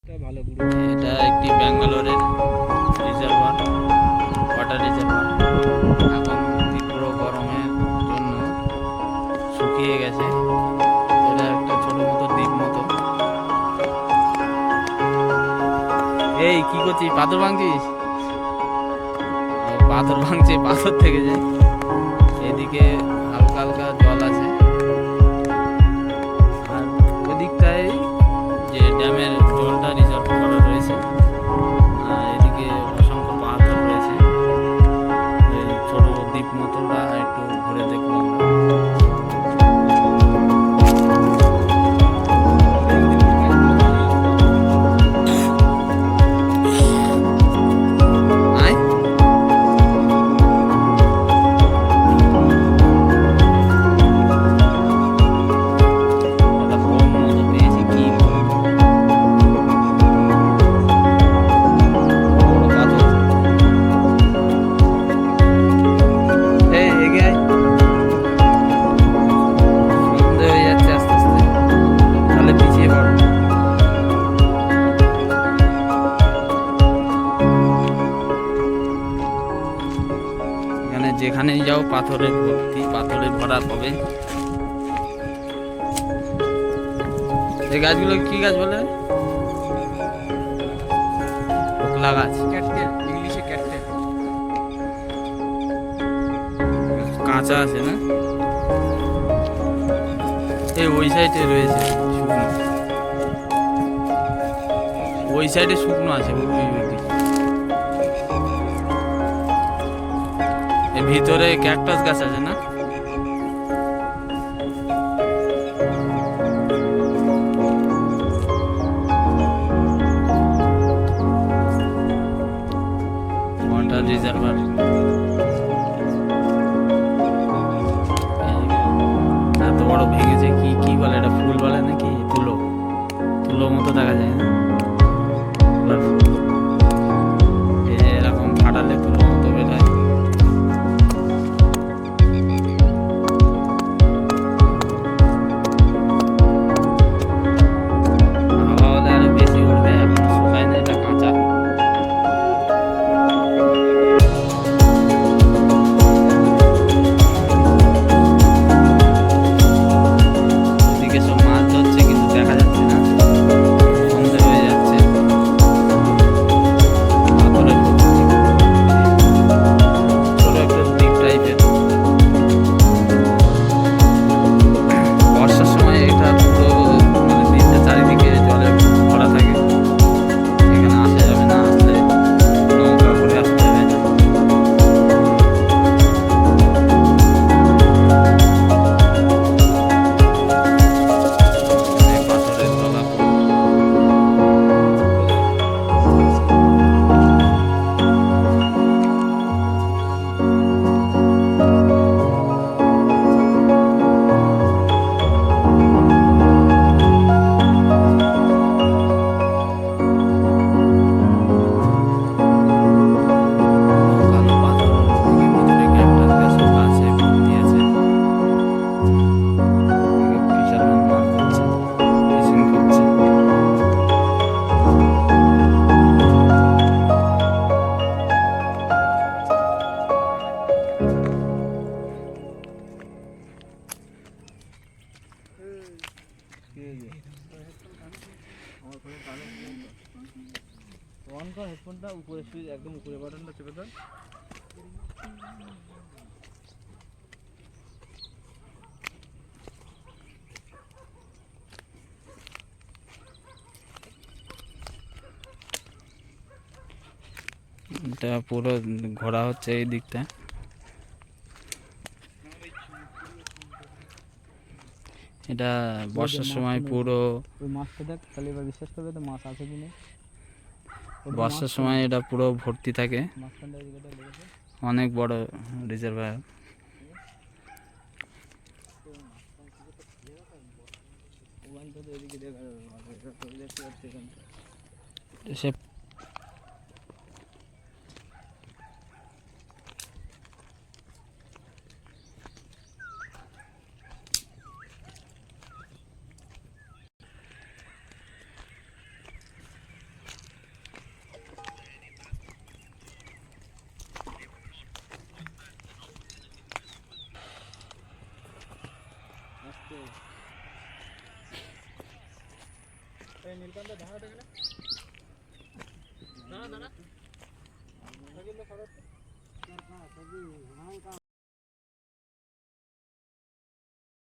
এটা একটি ব্যাঙ্গালোরের রিজার্ভার, ওয়াটার রিজার্ভার। এখন তীব্র গরমের জন্য শুকিয়ে গেছে। এটা একটা ছোট মতো দ্বীপ মতো। এই কি করছিস? পাথর ভাঙছিস? পাথর ভাঙছে, পাথর থেকে যায়। এদিকে হালকা হালকা জল আছে, আর ওদিকটায় যে ড্যামের জলটা রিজার্ভ করা রয়েছে, আর এদিকে অসংখ্য পাথর রয়েছে। এই ছোট দ্বীপ মতোটা একটু ঘুরে দেখবো আমরা। যেখানেই যাও পাথরের ভর্তি, পাথরের ভরা পাবে। এই গাছগুলো কি গাছ বলে? ওকলা গাছ, ইংলিশে ক্যাটটেল। কাঁচা আছে না? এই ওই সাইডে রয়েছে শুকনো, ওই সাইডে শুকনো আছে। এর ভিতরে ক্যাকটাস গাছ আছে না? Water reservoir. এত বড় ভেঙেছে, কি কি বলে এটা? ফুল বলে নাকি? তুলো, তুলো মতো দেখা যায় না? এরকম ফাটালে তুলো মতো বেরোয়। হেডফোনটা উপরে সুইচ, একদম উপরে বাটনটা চেপে দাও। এটা পুরো ঘোরা হচ্ছে এই দিকটা। এটা বর্ষার সময় পুরো, মাছটা দেখ তাহলে এবার বিশ্বাস করবে তো মাছ আছে কিনা। বর্ষার সময় এটা পুরো ভর্তি থাকে, অনেক বড় রিজার্ভার। সে नीलकंठ